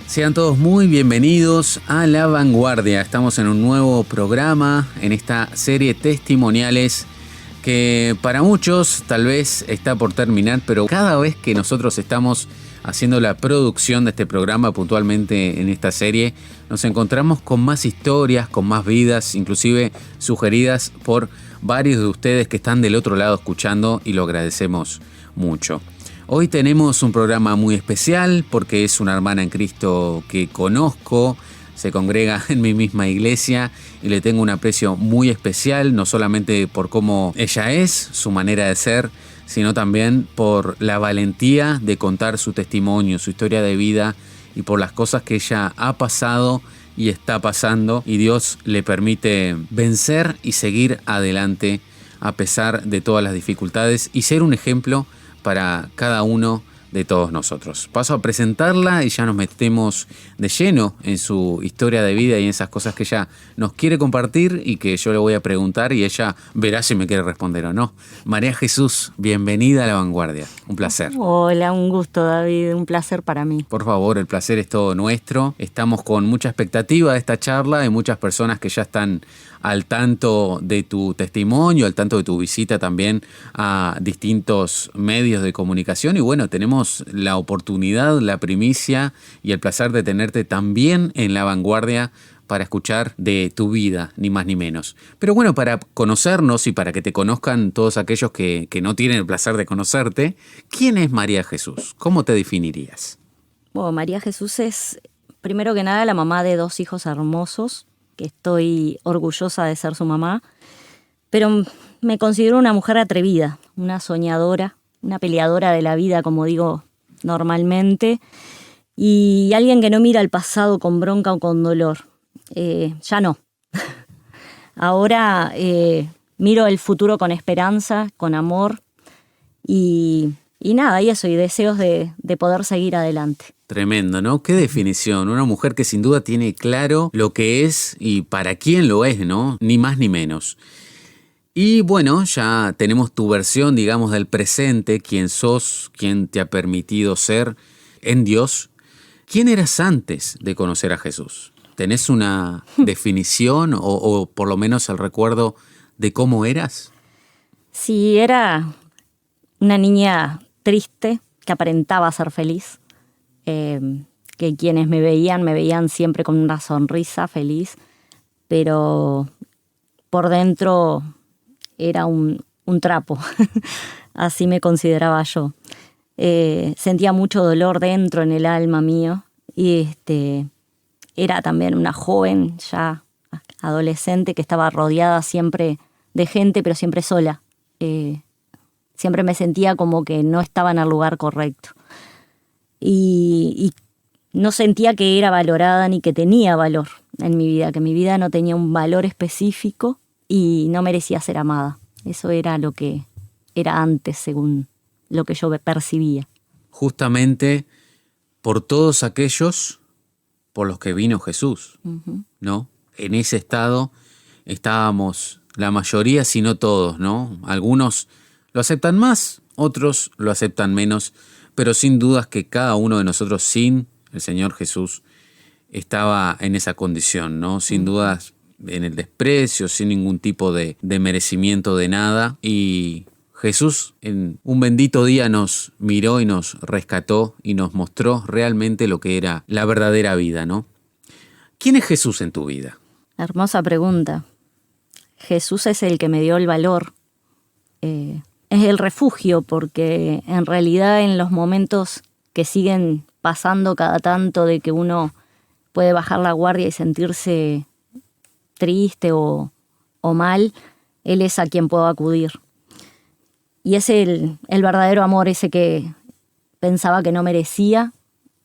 Sean todos muy bienvenidos a La Vanguardia. Estamos en un nuevo programa, en esta serie Testimoniales, que para muchos tal vez está por terminar, pero cada vez que nosotros estamos haciendo la producción de este programa, puntualmente en esta serie, nos encontramos con más historias, con más vidas, inclusive sugeridas por varios de ustedes que están del otro lado escuchando, y lo agradecemos mucho. Hoy tenemos un programa muy especial porque es una hermana en Cristo que conozco, se congrega en mi misma iglesia y le tengo un aprecio muy especial, no solamente por cómo ella es, su manera de ser, sino también por la valentía de contar su testimonio, su historia de vida, y por las cosas que ella ha pasado y está pasando, y Dios le permite vencer y seguir adelante a pesar de todas las dificultades y ser un ejemplo para cada uno de todos nosotros. Paso a presentarla y ya nos metemos de lleno en su historia de vida y en esas cosas que ella nos quiere compartir y que yo le voy a preguntar y ella verá si me quiere responder o no. María Jesús, bienvenida a La Vanguardia. Un placer. Hola, un gusto, David. Un placer para mí. Por favor, el placer es todo nuestro. Estamos con mucha expectativa de esta charla. Hay muchas personas que ya están al tanto de tu testimonio, al tanto de tu visita también a distintos medios de comunicación. Y bueno, tenemos la oportunidad, la primicia y el placer de tenerte también en La Vanguardia para escuchar de tu vida, ni más ni menos. Pero bueno, para conocernos y para que te conozcan todos aquellos que no tienen el placer de conocerte, ¿quién es María Jesús? ¿Cómo te definirías? Bueno, María Jesús es, primero que nada, la mamá de 2 hijos hermosos, que estoy orgullosa de ser su mamá, pero me considero una mujer atrevida, una soñadora, una peleadora de la vida, como digo normalmente, y alguien que no mira al pasado con bronca o con dolor. Ya no. Ahora miro el futuro con esperanza, con amor y nada, y eso, y deseos de poder seguir adelante. Tremendo, ¿no? Qué definición. Una mujer que sin duda tiene claro lo que es y para quién lo es, ¿no? Ni más ni menos. Y bueno, ya tenemos tu versión, digamos, del presente, quién sos, quién te ha permitido ser en Dios. ¿Quién eras antes de conocer a Jesús? ¿Tenés una definición o por lo menos el recuerdo de cómo eras? Sí, era una niña triste que aparentaba ser feliz. Que quienes me veían siempre con una sonrisa feliz, pero por dentro era un trapo. Así me consideraba yo. Sentía mucho dolor dentro en el alma mío y era también una joven ya adolescente que estaba rodeada siempre de gente, pero siempre sola. Siempre me sentía como que no estaba en el lugar correcto. Y no sentía que era valorada ni que tenía valor en mi vida, que mi vida no tenía un valor específico y no merecía ser amada. Eso era lo que era antes, según lo que yo percibía. Justamente por todos aquellos por los que vino Jesús, ¿no? En ese estado estábamos la mayoría, si no todos, ¿no? Algunos lo aceptan más, otros lo aceptan menos, pero sin dudas que cada uno de nosotros sin el Señor Jesús estaba en esa condición, ¿no? Sin dudas en el desprecio, sin ningún tipo de merecimiento de nada. Y Jesús en un bendito día nos miró y nos rescató y nos mostró realmente lo que era la verdadera vida, ¿no? ¿Quién es Jesús en tu vida? Hermosa pregunta. Jesús es el que me dio el valor. Es el refugio, porque en realidad en los momentos que siguen pasando cada tanto de que uno puede bajar la guardia y sentirse triste o mal, Él es a quien puedo acudir. Y es el verdadero amor, ese que pensaba que no merecía,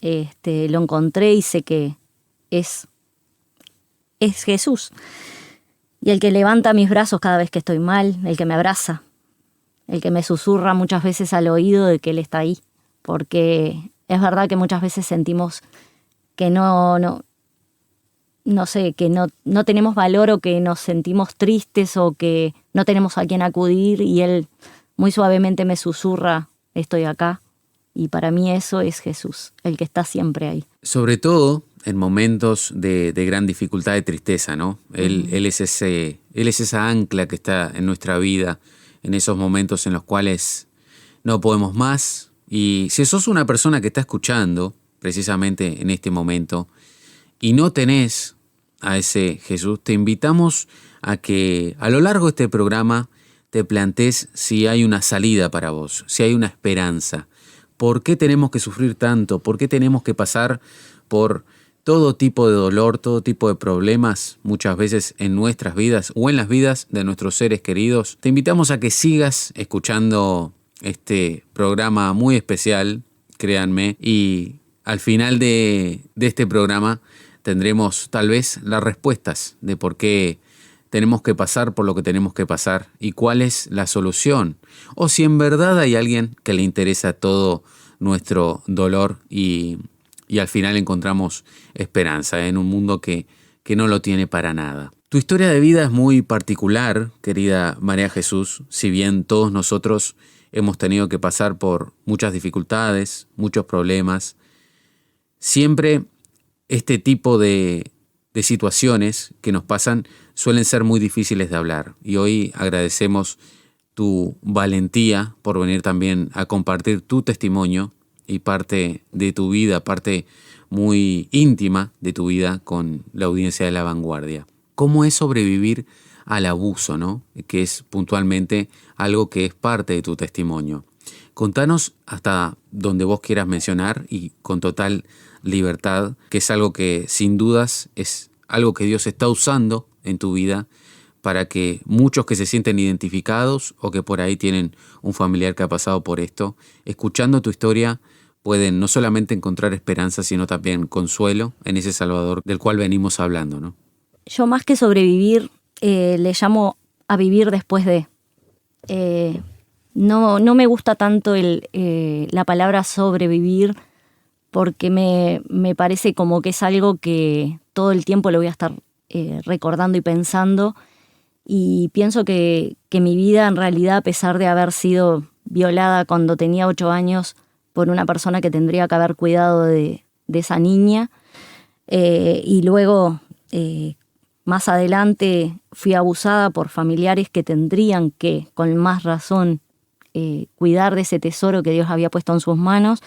lo encontré y sé que es Jesús. Y el que levanta mis brazos cada vez que estoy mal, el que me abraza, el que me susurra muchas veces al oído de que Él está ahí. Porque es verdad que muchas veces sentimos que no tenemos valor, o que nos sentimos tristes, o que no tenemos a quién acudir, y Él muy suavemente me susurra: estoy acá, Y para mí eso es Jesús, el que está siempre ahí. Sobre todo en momentos de gran dificultad, de tristeza, ¿no? Él es esa ancla que está en nuestra vida, en esos momentos en los cuales no podemos más. Y si sos una persona que está escuchando precisamente en este momento y no tenés a ese Jesús, te invitamos a que a lo largo de este programa te plantees si hay una salida para vos, si hay una esperanza. ¿Por qué tenemos que sufrir tanto? ¿Por qué tenemos que pasar por todo tipo de dolor, todo tipo de problemas, muchas veces en nuestras vidas o en las vidas de nuestros seres queridos? Te invitamos a que sigas escuchando este programa muy especial, créanme, y al final de este programa tendremos tal vez las respuestas de por qué tenemos que pasar por lo que tenemos que pasar y cuál es la solución. O si en verdad hay alguien que le interesa todo nuestro dolor y al final encontramos esperanza en un mundo que no lo tiene para nada. Tu historia de vida es muy particular, querida María Jesús, si bien todos nosotros hemos tenido que pasar por muchas dificultades, muchos problemas. Siempre este tipo de situaciones que nos pasan suelen ser muy difíciles de hablar. Y hoy agradecemos tu valentía por venir también a compartir tu testimonio y parte de tu vida, parte muy íntima de tu vida con la audiencia de La Vanguardia. ¿Cómo es sobrevivir al abuso, ¿no? Que es puntualmente algo que es parte de tu testimonio? Contanos hasta donde vos quieras mencionar y con total libertad, que es algo que sin dudas es algo que Dios está usando en tu vida para que muchos que se sienten identificados o que por ahí tienen un familiar que ha pasado por esto, escuchando tu historia, pueden no solamente encontrar esperanza, sino también consuelo en ese Salvador del cual venimos hablando, ¿no? Yo más que sobrevivir, le llamo a vivir después de. No me gusta tanto la palabra sobrevivir, porque me parece como que es algo que todo el tiempo lo voy a estar recordando y pensando. Y pienso que mi vida en realidad, a pesar de haber sido violada cuando tenía 8 años por una persona que tendría que haber cuidado de esa niña, y luego más adelante fui abusada por familiares que tendrían que, con más razón, cuidar de ese tesoro que Dios había puesto en sus manos,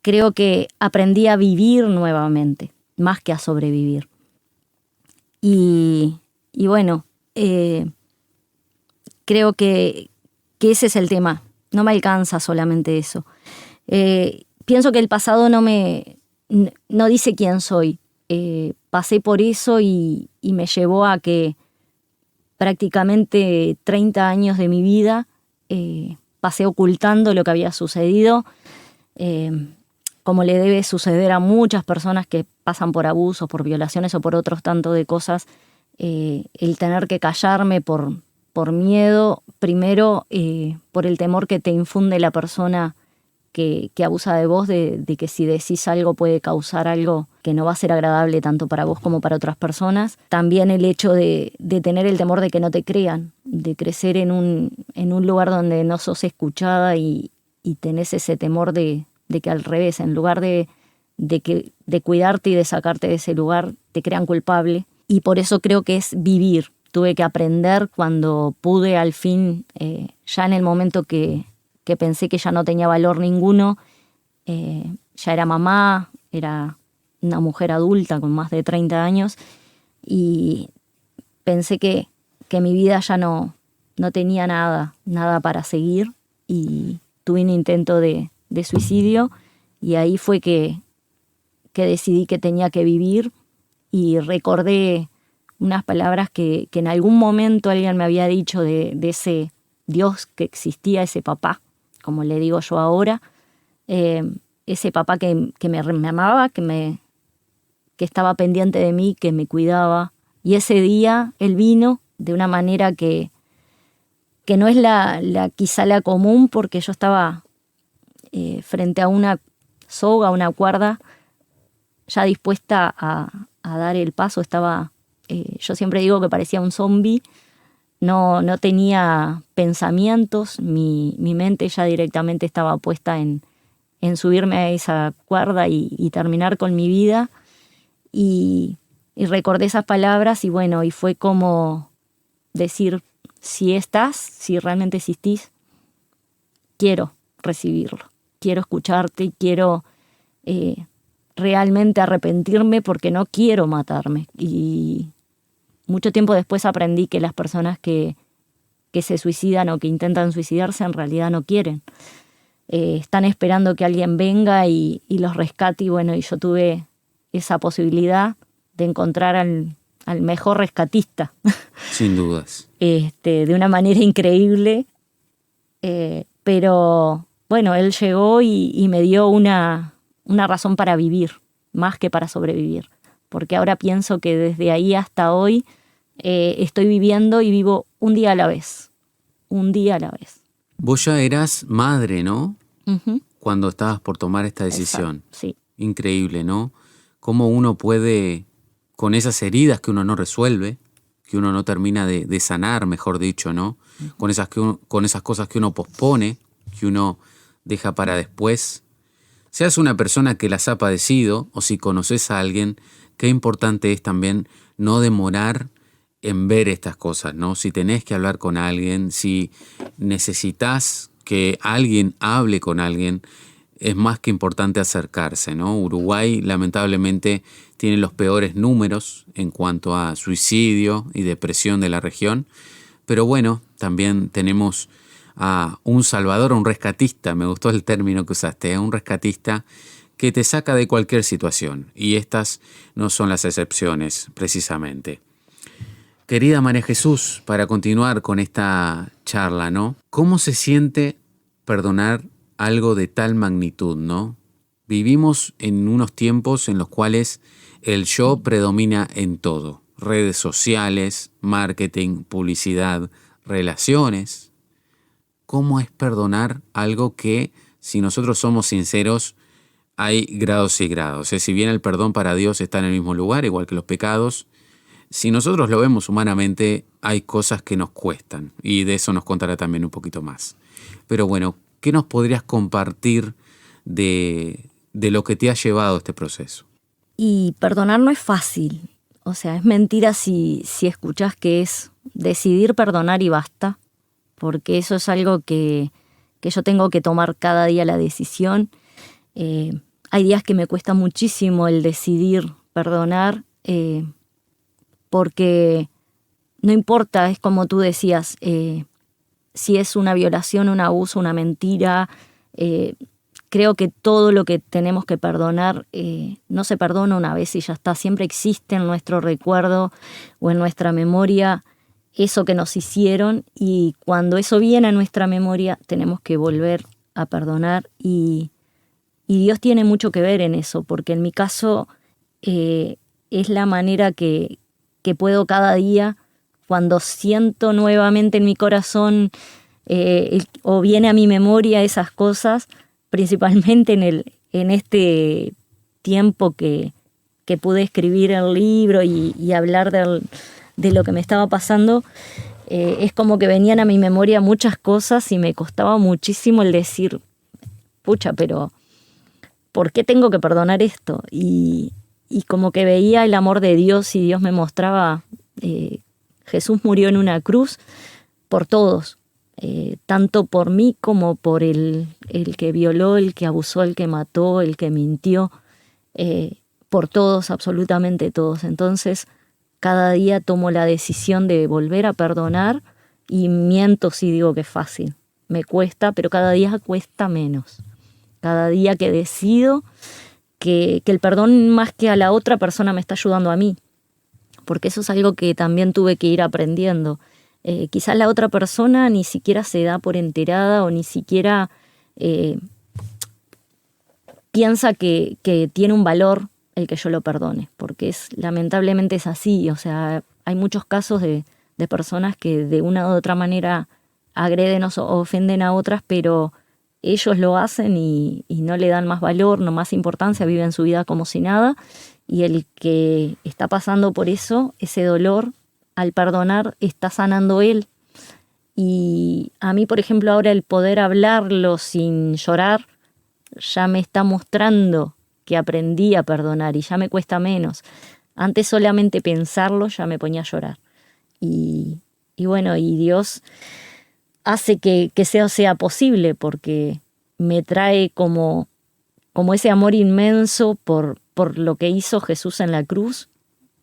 creo que aprendí a vivir nuevamente, más que a sobrevivir. Y bueno, creo que ese es el tema. No me alcanza solamente eso. Pienso que el pasado no dice quién soy. Pasé por eso y me llevó a que prácticamente 30 años de mi vida pasé ocultando lo que había sucedido, como le debe suceder a muchas personas que pasan por abusos, por violaciones o por otros tanto de cosas. El tener que callarme por miedo, primero por el temor que te infunde la persona que abusa de vos, de que si decís algo puede causar algo que no va a ser agradable tanto para vos como para otras personas. También el hecho de tener el temor de que no te crean, de crecer en un lugar donde no sos escuchada y tenés ese temor de que al revés, en lugar de cuidarte y de sacarte de ese lugar, te crean culpable. Y por eso creo que es vivir. Tuve que aprender cuando pude al fin, ya en el momento que pensé que ya no tenía valor ninguno, ya era mamá, era una mujer adulta con más de 30 años y pensé que mi vida ya no tenía nada para seguir y tuve un intento de suicidio y ahí fue que decidí que tenía que vivir y recordé unas palabras que en algún momento alguien me había dicho de ese Dios que existía, ese papá, como le digo yo ahora, ese papá que me amaba, que estaba pendiente de mí, que me cuidaba. Y ese día él vino de una manera que no es quizá la común, porque yo estaba frente a una soga, una cuerda, ya dispuesta a dar el paso. Estaba, yo siempre digo que parecía un zombie. No tenía pensamientos, mi mente ya directamente estaba puesta en en subirme a esa cuerda y terminar con mi vida. Y recordé esas palabras y bueno, y fue como decir, si realmente existís, quiero recibirlo, quiero escucharte y quiero realmente arrepentirme porque no quiero matarme. Y mucho tiempo después aprendí que las personas que se suicidan o que intentan suicidarse en realidad no quieren. Están esperando que alguien venga y los rescate. Y bueno, y yo tuve esa posibilidad de encontrar al mejor rescatista. Sin dudas. De una manera increíble. Pero bueno, él llegó y me dio una razón para vivir, más que para sobrevivir. Porque ahora pienso que desde ahí hasta hoy estoy viviendo y vivo un día a la vez. Un día a la vez. Vos ya eras madre, ¿no? Uh-huh. Cuando estabas por tomar esta decisión. Exacto, sí. Increíble, ¿no? Cómo uno puede, con esas heridas que uno no resuelve, que uno no termina de sanar, mejor dicho, ¿no? Uh-huh. Con esas cosas que uno pospone, que uno deja para después. Seas una persona que las ha padecido o si conoces a alguien, qué importante es también no demorar en ver estas cosas, ¿no? Si tenés que hablar con alguien, si necesitas que alguien hable con alguien, es más que importante acercarse, ¿no? Uruguay lamentablemente tiene los peores números en cuanto a suicidio y depresión de la región, pero bueno, también tenemos a un salvador, a un rescatista, me gustó el término que usaste, a un rescatista que te saca de cualquier situación, y estas no son las excepciones precisamente. Querida María Jesús, para continuar con esta charla, ¿no? ¿Cómo se siente perdonar algo de tal magnitud, ¿no? Vivimos en unos tiempos en los cuales el yo predomina en todo. Redes sociales, marketing, publicidad, relaciones. ¿Cómo es perdonar algo que, si nosotros somos sinceros, hay grados y grados? Si bien el perdón para Dios está en el mismo lugar, igual que los pecados, si nosotros lo vemos humanamente, hay cosas que nos cuestan, y de eso nos contará también un poquito más. Pero bueno, ¿qué nos podrías compartir de lo que te ha llevado a este proceso? Y perdonar no es fácil. O sea, es mentira si escuchás que es decidir perdonar y basta, porque eso es algo que yo tengo que tomar cada día la decisión. Hay días que me cuesta muchísimo el decidir perdonar, porque no importa, es como tú decías, si es una violación, un abuso, una mentira. Creo que todo lo que tenemos que perdonar no se perdona una vez y ya está. Siempre existe en nuestro recuerdo o en nuestra memoria eso que nos hicieron, y cuando eso viene a nuestra memoria tenemos que volver a perdonar, y Dios tiene mucho que ver en eso, porque en mi caso es la manera que puedo cada día, cuando siento nuevamente en mi corazón o viene a mi memoria esas cosas, principalmente en este tiempo que pude escribir el libro y hablar de lo que me estaba pasando, es como que venían a mi memoria muchas cosas y me costaba muchísimo el decir, pucha, pero ¿por qué tengo que perdonar esto? Y como que veía el amor de Dios, y Dios me mostraba, Jesús murió en una cruz por todos, tanto por mí como por el que violó, el que abusó, el que mató, el que mintió, por todos, absolutamente todos. Entonces, cada día tomo la decisión de volver a perdonar, y miento si digo que es fácil. Me cuesta, pero cada día cuesta menos. Cada día que decido que el perdón más que a la otra persona me está ayudando a mí, porque eso es algo que también tuve que ir aprendiendo. Quizás la otra persona ni siquiera se da por enterada o ni siquiera piensa que tiene un valor el que yo lo perdone, porque lamentablemente es así. O sea, hay muchos casos de personas que de una u otra manera agreden o ofenden a otras, pero ellos lo hacen y no le dan más valor, no más importancia, viven su vida como si nada, y el que está pasando por eso, ese dolor, al perdonar, está sanando él. Y a mí, por ejemplo, ahora el poder hablarlo sin llorar ya me está mostrando que aprendí a perdonar y ya me cuesta menos. Antes solamente pensarlo ya me ponía a llorar. Y bueno, y Dios hace que eso sea posible porque me trae como ese amor inmenso por lo que hizo Jesús en la cruz.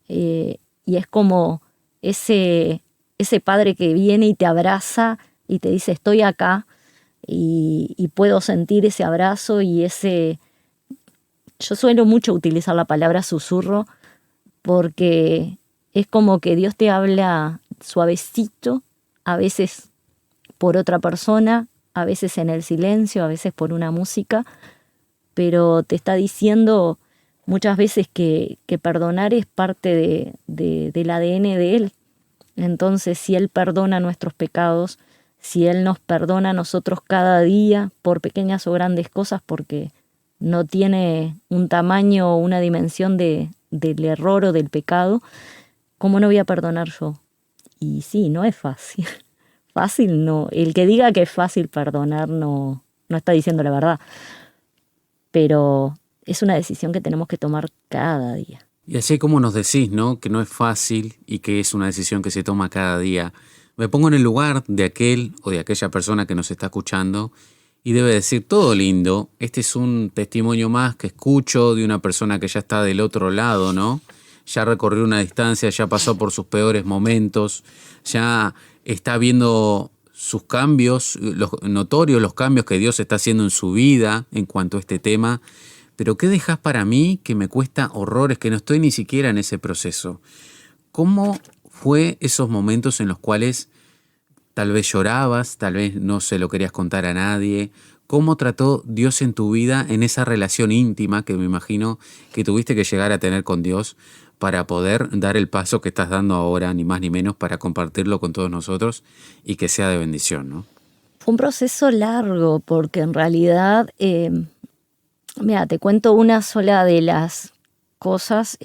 Y es como ese padre que viene y te abraza y te dice estoy acá y puedo sentir ese abrazo y ese... Yo suelo mucho utilizar la palabra susurro porque es como que Dios te habla suavecito, a veces por otra persona, a veces en el silencio, a veces por una música, pero te está diciendo muchas veces que perdonar es parte del ADN de Él. Entonces, si Él perdona nuestros pecados, si Él nos perdona a nosotros cada día por pequeñas o grandes cosas, porque no tiene un tamaño o una dimensión del error o del pecado, ¿cómo no voy a perdonar yo? Y sí, no es fácil. Fácil no. El que diga que es fácil perdonar no está diciendo la verdad. Pero es una decisión que tenemos que tomar cada día. Y así como nos decís, ¿no? Que no es fácil y que es una decisión que se toma cada día. Me pongo en el lugar de aquel o de aquella persona que nos está escuchando y debe decir todo lindo. Este es un testimonio más que escucho de una persona que ya está del otro lado, ¿no? Ya recorrió una distancia, ya pasó por sus peores momentos, ya está viendo sus cambios, notorios los cambios que Dios está haciendo en su vida en cuanto a este tema. Pero ¿qué dejas para mí que me cuesta horrores, que no estoy ni siquiera en ese proceso? ¿Cómo fue esos momentos en los cuales tal vez llorabas, tal vez no se lo querías contar a nadie? ¿Cómo trató Dios en tu vida en esa relación íntima que me imagino que tuviste que llegar a tener con Dios para poder dar el paso que estás dando ahora, ni más ni menos, para compartirlo con todos nosotros y que sea de bendición, ¿no? Fue un proceso largo porque en realidad, mira, te cuento una sola de las cosas.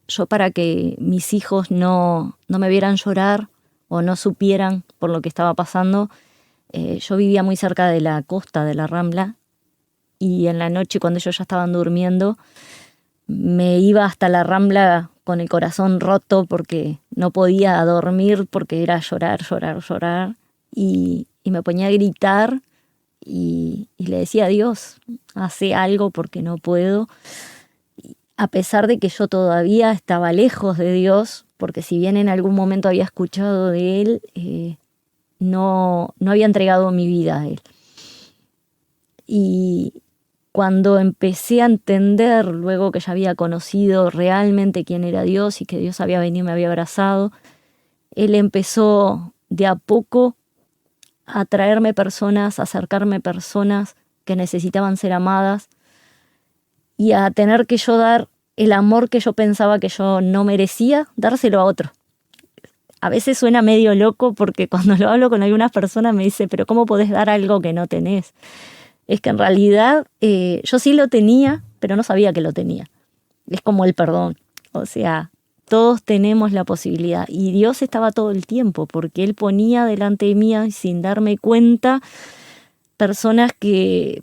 Yo para que mis hijos no me vieran llorar o no supieran por lo que estaba pasando, yo vivía muy cerca de la costa de la Rambla y en la noche cuando ellos ya estaban durmiendo me iba hasta la Rambla con el corazón roto porque no podía dormir porque era llorar, llorar, llorar y me ponía a gritar y le decía a Dios, hace algo porque no puedo. A pesar de que yo todavía estaba lejos de Dios, porque si bien en algún momento había escuchado de Él, no había entregado mi vida a Él. Y cuando empecé a entender, luego que ya había conocido realmente quién era Dios y que Dios había venido y me había abrazado, Él empezó de a poco a traerme personas, a acercarme personas que necesitaban ser amadas y a tener que yo dar el amor que yo pensaba que yo no merecía, dárselo a otro. A veces suena medio loco porque cuando lo hablo con algunas personas me dice, pero ¿cómo podés dar algo que no tenés? Es que en realidad yo sí lo tenía, pero no sabía que lo tenía. Es como el perdón. O sea, todos tenemos la posibilidad. Y Dios estaba todo el tiempo porque Él ponía delante de mí, sin darme cuenta, personas que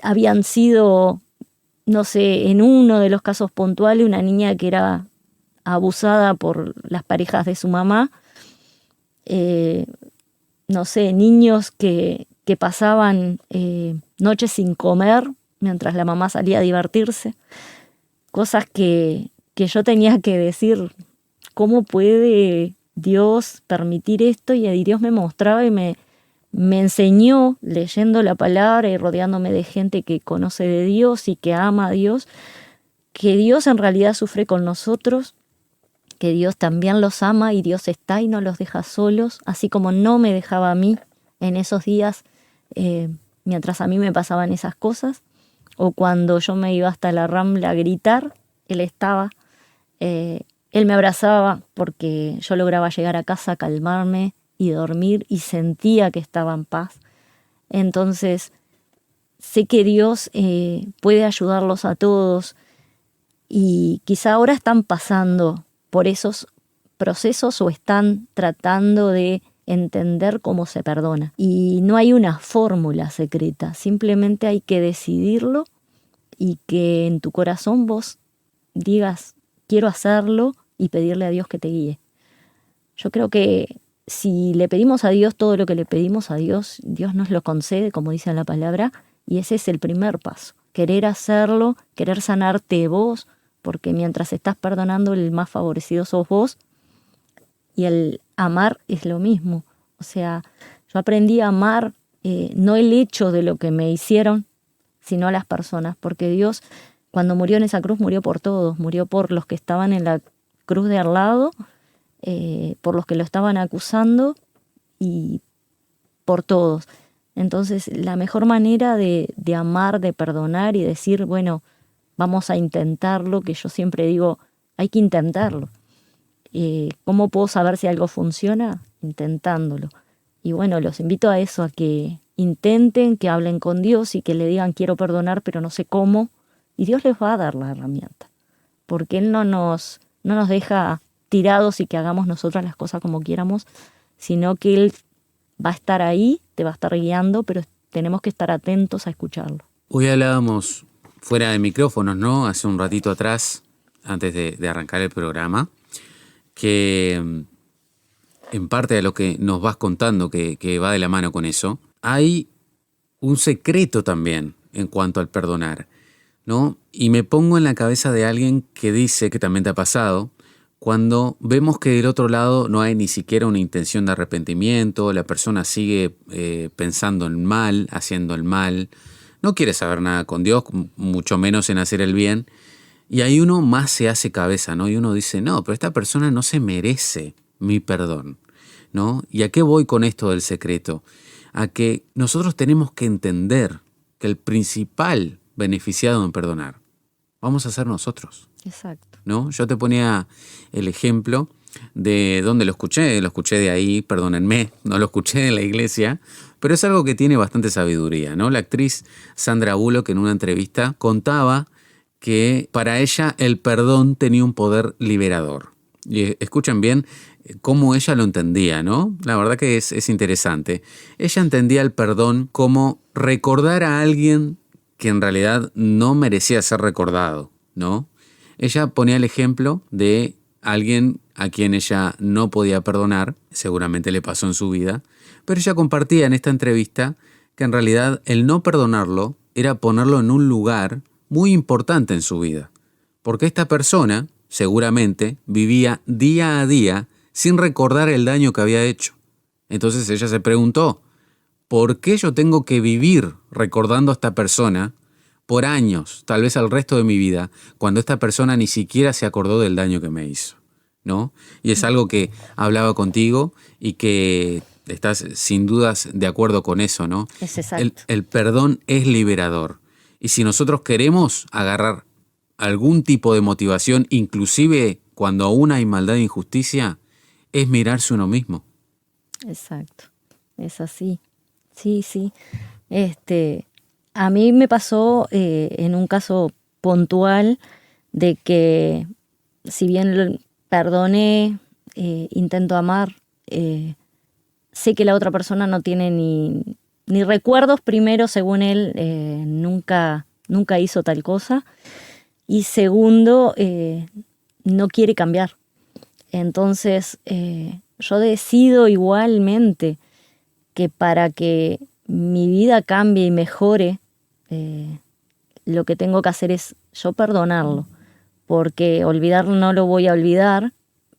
habían sido, no sé, en uno de los casos puntuales, una niña que era abusada por las parejas de su mamá. No sé, niños que pasaban noches sin comer mientras la mamá salía a divertirse. Cosas que yo tenía que decir, ¿cómo puede Dios permitir esto? Y Dios me mostraba y me enseñó, leyendo la palabra y rodeándome de gente que conoce de Dios y que ama a Dios, que Dios en realidad sufre con nosotros, que Dios también los ama y Dios está y no los deja solos, así como no me dejaba a mí en esos días mientras a mí me pasaban esas cosas, o cuando yo me iba hasta la Rambla a gritar, Él estaba, Él me abrazaba porque yo lograba llegar a casa, calmarme y dormir y sentía que estaba en paz. Entonces, sé que Dios puede ayudarlos a todos y quizá ahora están pasando por esos procesos o están tratando de entender cómo se perdona. Y no hay una fórmula secreta, simplemente hay que decidirlo y que en tu corazón vos digas, quiero hacerlo y pedirle a Dios que te guíe. Yo creo que si le pedimos a Dios todo lo que le pedimos a Dios, Dios nos lo concede, como dice en la palabra, y ese es el primer paso. Querer hacerlo, querer sanarte vos, porque mientras estás perdonando, el más favorecido sos vos, y el amar es lo mismo. O sea, yo aprendí a amar no el hecho de lo que me hicieron, sino a las personas, porque Dios, cuando murió en esa cruz, murió por todos, murió por los que estaban en la cruz de al lado, por los que lo estaban acusando y por todos. Entonces, la mejor manera de amar, de perdonar y decir, bueno, vamos a intentarlo, que yo siempre digo, hay que intentarlo. ¿Cómo puedo saber si algo funciona? Intentándolo. Y bueno, los invito a eso, a que intenten, que hablen con Dios y que le digan quiero perdonar, pero no sé cómo. Y Dios les va a dar la herramienta. Porque Él no nos deja tirados y que hagamos nosotras las cosas como quieramos, sino que Él va a estar ahí, te va a estar guiando, pero tenemos que estar atentos a escucharlo. Hoy hablábamos fuera de micrófonos, ¿no? Hace un ratito atrás, antes de arrancar el programa, que en parte de lo que nos vas contando, que va de la mano con eso, hay un secreto también en cuanto al perdonar, ¿no? Y me pongo en la cabeza de alguien que dice, que también te ha pasado, cuando vemos que del otro lado no hay ni siquiera una intención de arrepentimiento, la persona sigue pensando en mal, haciendo el mal, no quiere saber nada con Dios, mucho menos en hacer el bien, y ahí uno más se hace cabeza, ¿no? Y uno dice, no, pero esta persona no se merece mi perdón, ¿no? ¿Y a qué voy con esto del secreto? A que nosotros tenemos que entender que el principal beneficiado en perdonar vamos a ser nosotros. Exacto. ¿No? Yo te ponía el ejemplo de dónde lo escuché de ahí, perdónenme, no lo escuché de la iglesia, pero es algo que tiene bastante sabiduría, ¿no? La actriz Sandra Bullock en una entrevista contaba que para ella el perdón tenía un poder liberador. Y escuchen bien cómo ella lo entendía, ¿no? La verdad que es interesante. Ella entendía el perdón como recordar a alguien que en realidad no merecía ser recordado, ¿no? Ella ponía el ejemplo de alguien a quien ella no podía perdonar, seguramente le pasó en su vida, pero ella compartía en esta entrevista que en realidad el no perdonarlo era ponerlo en un lugar muy importante en su vida, porque esta persona seguramente vivía día a día sin recordar el daño que había hecho. Entonces ella se preguntó, ¿por qué yo tengo que vivir recordando a esta persona por años, tal vez al resto de mi vida, cuando esta persona ni siquiera se acordó del daño que me hizo, ¿no? Y es algo que hablaba contigo y que estás sin dudas de acuerdo con eso, ¿no? Es exacto. El perdón es liberador. Y si nosotros queremos agarrar algún tipo de motivación, inclusive cuando aún hay maldad e injusticia, es mirarse uno mismo. Exacto. Es así. Sí. A mí me pasó en un caso puntual de que si bien perdoné, intento amar, sé que la otra persona no tiene ni recuerdos, primero, según él, nunca hizo tal cosa, y segundo, no quiere cambiar. Entonces, yo decido igualmente que para que mi vida cambie y mejore, lo que tengo que hacer es yo perdonarlo, porque olvidarlo no lo voy a olvidar,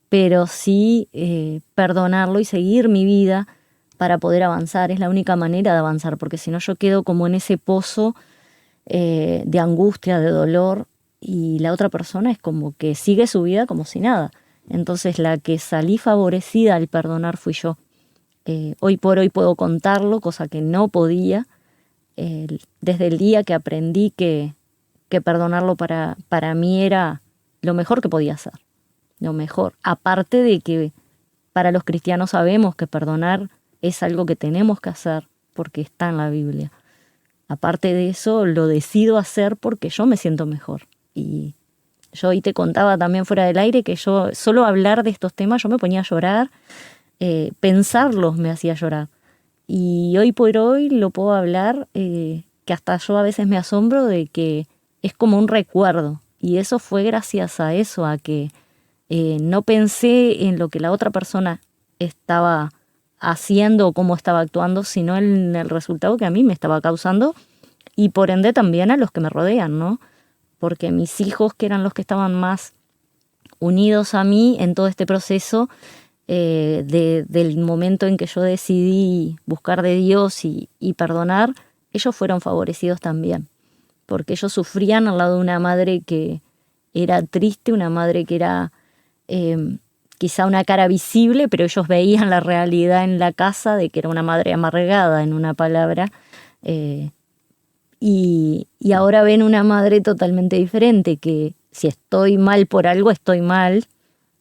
pero sí perdonarlo y seguir mi vida para poder avanzar. Es la única manera de avanzar, porque si no yo quedo como en ese pozo de angustia, de dolor, y la otra persona es como que sigue su vida como si nada. Entonces la que salí favorecida al perdonar fui yo. Hoy por hoy puedo contarlo, cosa que no podía, desde el día que aprendí que perdonarlo para mí era lo mejor que podía hacer, lo mejor. Aparte de que para los cristianos sabemos que perdonar es algo que tenemos que hacer porque está en la Biblia. Aparte de eso, lo decido hacer porque yo me siento mejor. Y yo hoy te contaba también fuera del aire que yo solo hablar de estos temas yo me ponía a llorar pensarlos me hacía llorar. Y hoy por hoy lo puedo hablar, que hasta yo a veces me asombro de que es como un recuerdo. Y eso fue gracias a eso, a que no pensé en lo que la otra persona estaba haciendo o cómo estaba actuando, sino en el resultado que a mí me estaba causando y por ende también a los que me rodean, ¿no? Porque mis hijos, que eran los que estaban más unidos a mí en todo este proceso, del momento en que yo decidí buscar de Dios y perdonar, ellos fueron favorecidos también, porque ellos sufrían al lado de una madre que era triste, una madre que era quizá una cara visible, pero ellos veían la realidad en la casa de que era una madre amargada, en una palabra, y ahora ven una madre totalmente diferente, que si estoy mal por algo, estoy mal,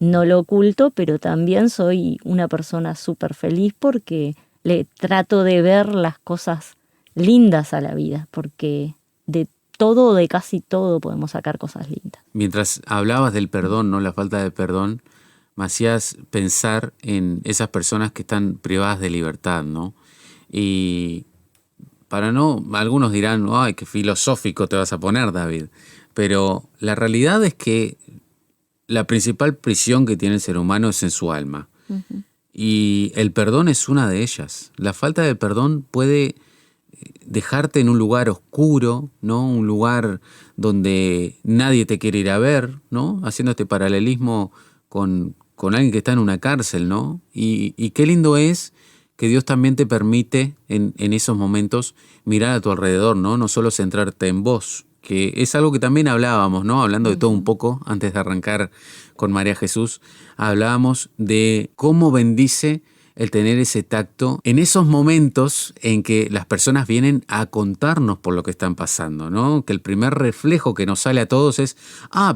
no lo oculto, pero también soy una persona súper feliz porque le trato de ver las cosas lindas a la vida, porque de todo, de casi todo, podemos sacar cosas lindas. Mientras hablabas del perdón, ¿no? La falta de perdón, me hacías pensar en esas personas que están privadas de libertad, ¿no? Y algunos dirán, ay, qué filosófico te vas a poner, David. Pero la realidad es que la principal prisión que tiene el ser humano es en su alma. Uh-huh. Y el perdón es una de ellas. La falta de perdón puede dejarte en un lugar oscuro, ¿no? Un lugar donde nadie te quiere ir a ver, ¿no? Haciendo este paralelismo con alguien que está en una cárcel, ¿no? Y qué lindo es que Dios también te permite en esos momentos mirar a tu alrededor, ¿no? No solo centrarte en vos, que es algo que también hablábamos, ¿no? Hablando de todo un poco, antes de arrancar con María Jesús, hablábamos de cómo bendice el tener ese tacto en esos momentos en que las personas vienen a contarnos por lo que están pasando, ¿no? Que el primer reflejo que nos sale a todos es,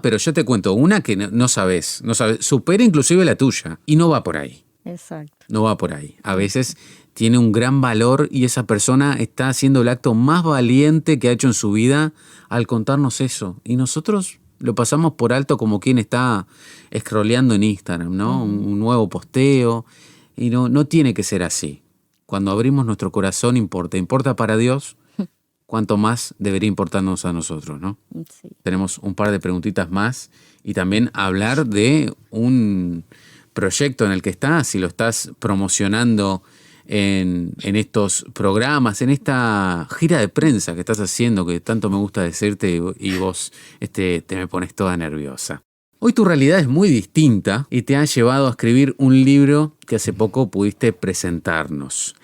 pero yo te cuento una que no sabes, supera inclusive la tuya, y no va por ahí. Exacto. No va por ahí. A veces tiene un gran valor y esa persona está haciendo el acto más valiente que ha hecho en su vida al contarnos eso. Y nosotros lo pasamos por alto como quien está scrolleando en Instagram, ¿no? Un nuevo posteo. Y no tiene que ser así. Cuando abrimos nuestro corazón importa para Dios, cuanto más debería importarnos a nosotros, ¿no? Sí. Tenemos un par de preguntitas más y también hablar de un proyecto en el que estás, si lo estás promocionando en estos programas, en esta gira de prensa que estás haciendo, que tanto me gusta decirte y vos te me pones toda nerviosa. Hoy tu realidad es muy distinta y te ha llevado a escribir un libro que hace poco pudiste presentarnos.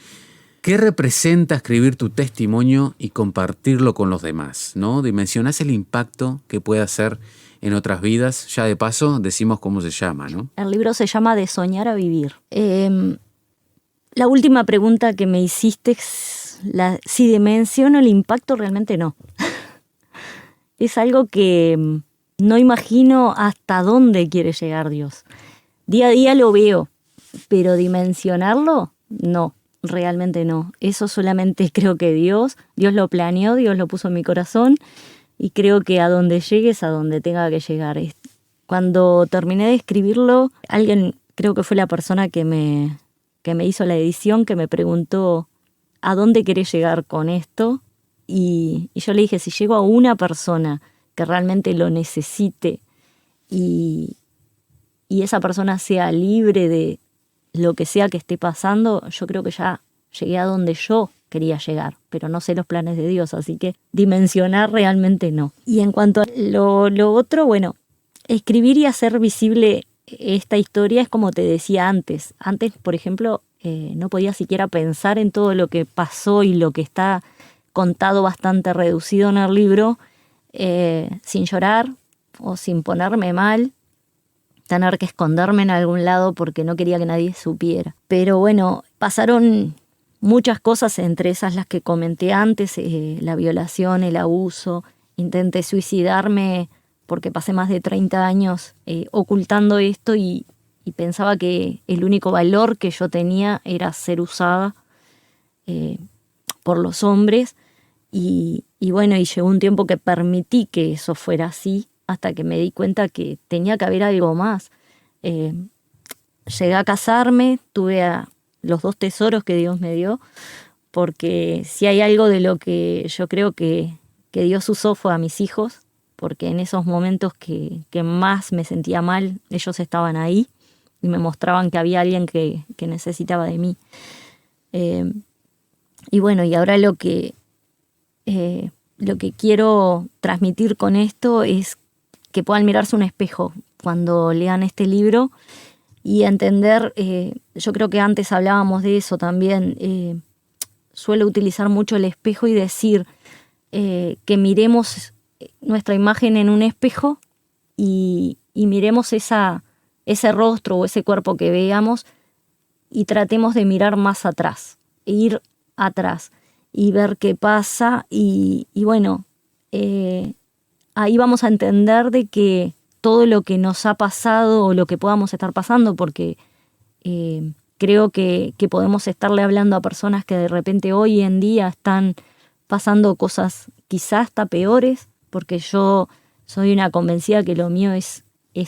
¿Qué representa escribir tu testimonio y compartirlo con los demás, ¿no? Dimensionás el impacto que puede hacer en otras vidas. Ya de paso decimos cómo se llama, ¿no? El libro se llama De soñar a vivir. La última pregunta que me hiciste, si dimensiono el impacto, realmente no. Es algo que no imagino hasta dónde quiere llegar Dios. Día a día lo veo, pero dimensionarlo, no, realmente no. Eso solamente creo que Dios lo planeó, Dios lo puso en mi corazón y creo que a donde llegue es a donde tenga que llegar. Cuando terminé de escribirlo, alguien, creo que fue la persona que me hizo la edición, que me preguntó ¿a dónde querés llegar con esto? Y yo le dije, si llego a una persona que realmente lo necesite y esa persona sea libre de lo que sea que esté pasando, yo creo que ya llegué a donde yo quería llegar, pero no sé los planes de Dios, así que dimensionar realmente no. Y en cuanto a lo otro, bueno, escribir y hacer visible esta historia es como te decía antes. Antes, por ejemplo, no podía siquiera pensar en todo lo que pasó y lo que está contado bastante reducido en el libro, sin llorar o sin ponerme mal, tener que esconderme en algún lado porque no quería que nadie supiera. Pero bueno, pasaron muchas cosas, entre esas las que comenté antes, la violación, el abuso. Intenté suicidarme porque pasé más de 30 años ocultando esto y pensaba que el único valor que yo tenía era ser usada por los hombres. Y bueno, y llegó un tiempo que permití que eso fuera así, hasta que me di cuenta que tenía que haber algo más. llegué a casarme, tuve los 2 tesoros que Dios me dio, porque si hay algo de lo que yo creo que Dios usó fue a mis hijos, porque en esos momentos que más me sentía mal, ellos estaban ahí y me mostraban que había alguien que necesitaba de mí. Y bueno, y ahora lo que quiero transmitir con esto es que puedan mirarse un espejo cuando lean este libro y entender, yo creo que antes hablábamos de eso también, suelo utilizar mucho el espejo y decir que miremos nuestra imagen en un espejo y miremos ese rostro o ese cuerpo que veamos y tratemos de mirar más atrás, ir atrás y ver qué pasa y bueno, ahí vamos a entender de que todo lo que nos ha pasado o lo que podamos estar pasando, porque creo que podemos estarle hablando a personas que de repente hoy en día están pasando cosas quizás hasta peores, porque yo soy una convencida que lo mío es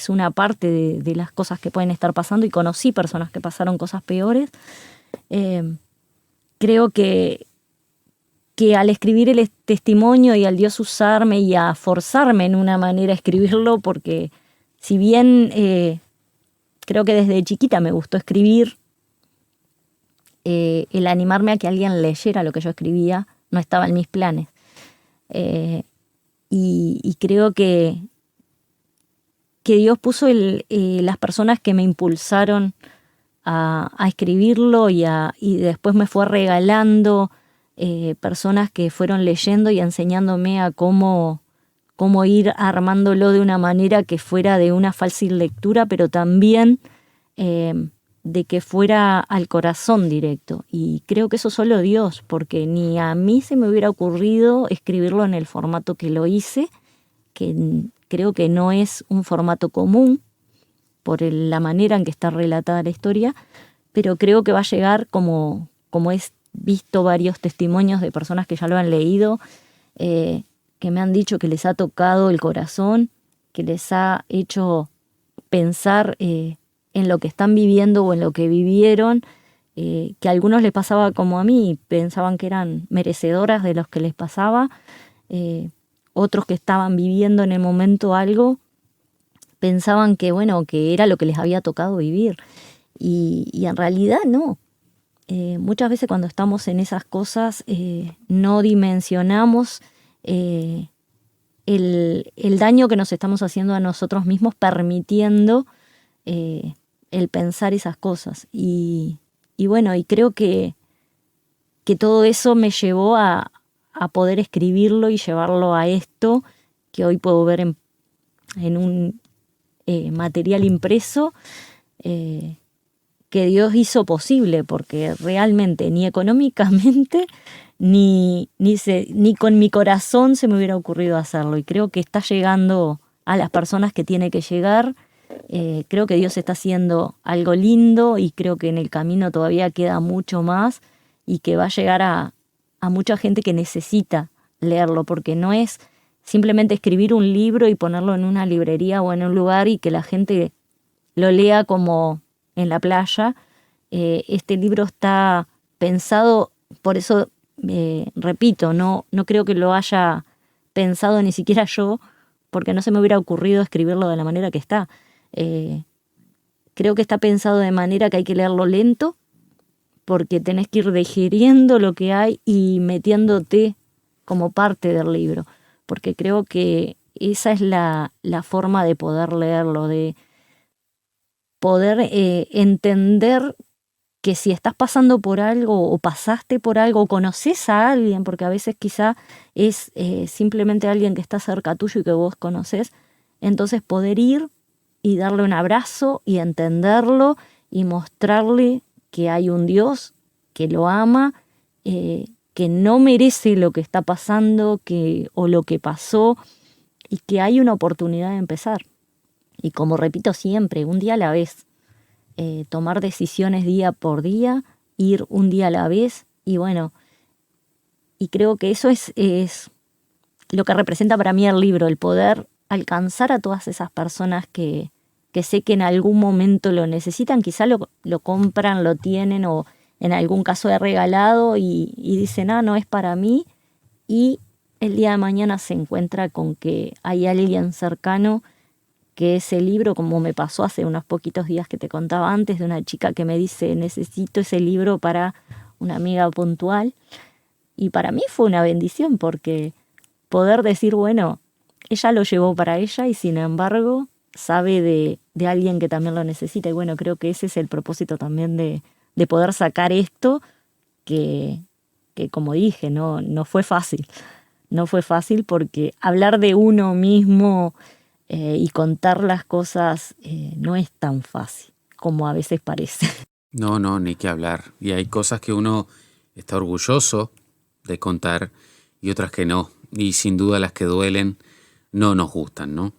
una parte de las cosas que pueden estar pasando y conocí personas que pasaron cosas peores. Creo que al escribir el testimonio y al Dios usarme y a forzarme en una manera a escribirlo, porque si bien creo que desde chiquita me gustó escribir, el animarme a que alguien leyera lo que yo escribía no estaba en mis planes. Y creo que Dios puso las personas que me impulsaron a escribirlo y después me fue regalando personas que fueron leyendo y enseñándome a cómo ir armándolo de una manera que fuera de una fácil lectura, pero también de que fuera al corazón directo. Y creo que eso solo Dios, porque ni a mí se me hubiera ocurrido escribirlo en el formato que lo hice, que creo que no es un formato común por la manera en que está relatada la historia, pero creo que va a llegar como he visto varios testimonios de personas que ya lo han leído, que me han dicho que les ha tocado el corazón, que les ha hecho pensar en lo que están viviendo o en lo que vivieron, que a algunos les pasaba como a mí, pensaban que eran merecedoras de los que les pasaba, otros que estaban viviendo en el momento algo, pensaban que bueno, que era lo que les había tocado vivir, y en realidad no. Muchas veces cuando estamos en esas cosas no dimensionamos el daño que nos estamos haciendo a nosotros mismos permitiendo el pensar esas cosas. Y bueno, y creo que todo eso me llevó a poder escribirlo y llevarlo a esto que hoy puedo ver en un material impreso, que Dios hizo posible, porque realmente ni económicamente ni con mi corazón se me hubiera ocurrido hacerlo. Y creo que está llegando a las personas que tiene que llegar. Creo que Dios está haciendo algo lindo y creo que en el camino todavía queda mucho más y que va a llegar a mucha gente que necesita leerlo, porque no es simplemente escribir un libro y ponerlo en una librería o en un lugar y que la gente lo lea como en la playa. Este libro está pensado, por eso repito, no creo que lo haya pensado ni siquiera yo, porque no se me hubiera ocurrido escribirlo de la manera que está. Creo que está pensado de manera que hay que leerlo lento, porque tenés que ir digiriendo lo que hay y metiéndote como parte del libro, porque creo que esa es la forma de poder leerlo, de poder entender que si estás pasando por algo o pasaste por algo o conoces a alguien, porque a veces quizá es simplemente alguien que está cerca tuyo y que vos conocés, entonces poder ir y darle un abrazo y entenderlo y mostrarle que hay un Dios que lo ama, que no merece lo que está pasando o lo que pasó, y que hay una oportunidad de empezar. Y como repito siempre, un día a la vez, tomar decisiones día por día, ir un día a la vez, y bueno, y creo que eso es lo que representa para mí el libro, el poder alcanzar a todas esas personas que que sé que en algún momento lo necesitan, quizá lo compran, lo tienen o en algún caso he regalado y dicen, no es para mí, y el día de mañana se encuentra con que hay alguien cercano que ese libro, como me pasó hace unos poquitos días que te contaba antes, de una chica que me dice, necesito ese libro para una amiga puntual. Y para mí fue una bendición porque poder decir, bueno, ella lo llevó para ella y sin embargo sabe de alguien que también lo necesita. Y bueno, creo que ese es el propósito también de poder sacar esto que como dije, no fue fácil. No fue fácil porque hablar de uno mismo y contar las cosas no es tan fácil como a veces parece. No, ni que hablar. Y hay cosas que uno está orgulloso de contar y otras que no. Y sin duda las que duelen no nos gustan, ¿no?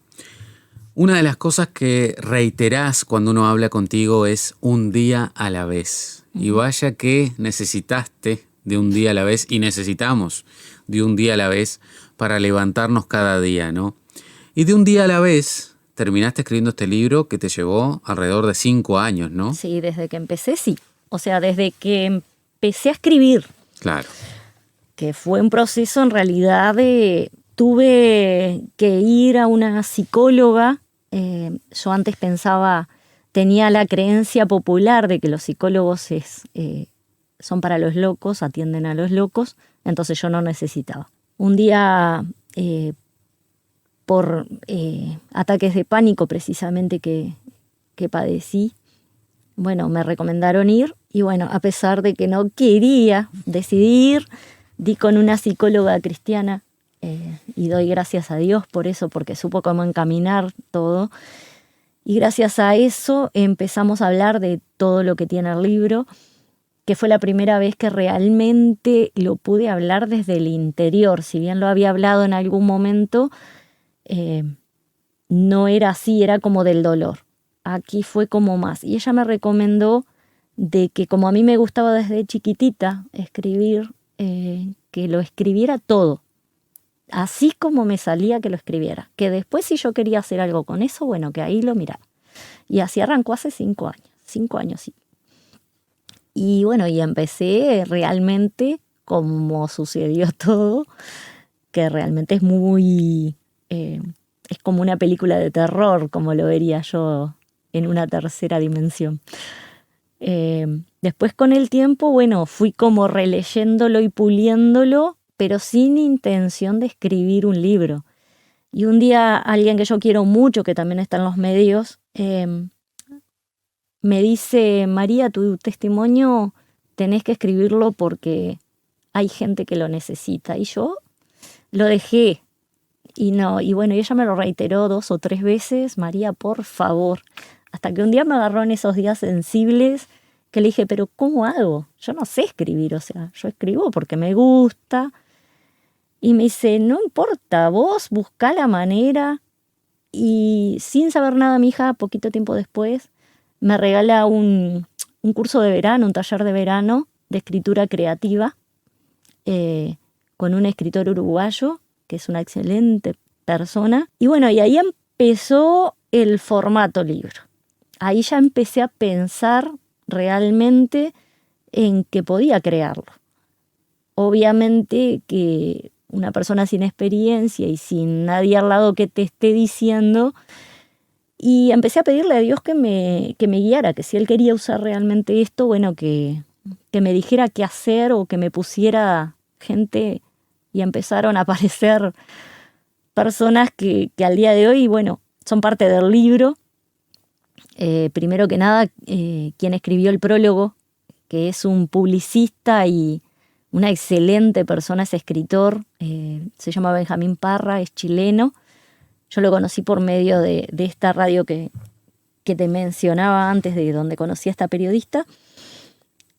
Una de las cosas que reiterás cuando uno habla contigo es un día a la vez. Y vaya que necesitaste de un día a la vez y necesitamos de un día a la vez para levantarnos cada día, ¿no? Y de un día a la vez terminaste escribiendo este libro que te llevó alrededor de 5 años, ¿no? Sí, desde que empecé, sí. O sea, desde que empecé a escribir. Claro. Que fue un proceso en realidad tuve que ir a una psicóloga. Yo antes pensaba, tenía la creencia popular de que los psicólogos son para los locos, atienden a los locos, entonces yo no necesitaba. Un día, por ataques de pánico precisamente que padecí, bueno, me recomendaron ir y bueno, a pesar de que no quería decidir, di con una psicóloga cristiana y doy gracias a Dios por eso, porque supo cómo encaminar todo. Y gracias a eso empezamos a hablar de todo lo que tiene el libro, que fue la primera vez que realmente lo pude hablar desde el interior. Si bien lo había hablado en algún momento, no era así, era como del dolor. Aquí fue como más. Y ella me recomendó de que como a mí me gustaba desde chiquitita escribir, que lo escribiera todo. Así como me salía que lo escribiera. Que después si yo quería hacer algo con eso, bueno, que ahí lo mirara. Y así arrancó hace 5 años. 5 años, sí. Y bueno, y empecé realmente como sucedió todo, que realmente es muy... es como una película de terror, como lo vería yo en una tercera dimensión. Después con el tiempo, bueno, fui como releyéndolo y puliéndolo, pero sin intención de escribir un libro. Y un día alguien que yo quiero mucho, que también está en los medios, me dice, María, tu testimonio tenés que escribirlo porque hay gente que lo necesita. Y yo lo dejé. Y bueno, ella me lo reiteró 2 o 3 veces, María, por favor. Hasta que un día me agarró en esos días sensibles que le dije, pero ¿cómo hago? Yo no sé escribir, o sea, yo escribo porque me gusta. Y me dice, no importa, vos buscá la manera. Y sin saber nada, mi hija, poquito tiempo después, me regala un curso de verano, un taller de verano de escritura creativa con un escritor uruguayo, que es una excelente persona. Y bueno, y ahí empezó el formato libro. Ahí ya empecé a pensar realmente en que podía crearlo. Obviamente que una persona sin experiencia y sin nadie al lado que te esté diciendo, y empecé a pedirle a Dios que me guiara, que si Él quería usar realmente esto, bueno, que me dijera qué hacer o que me pusiera gente, y empezaron a aparecer personas que al día de hoy, bueno, son parte del libro. Primero que nada, quien escribió el prólogo, que es un publicista y una excelente persona, es escritor, se llama Benjamín Parra, es chileno. Yo lo conocí por medio de esta radio que te mencionaba antes, de donde conocí a esta periodista.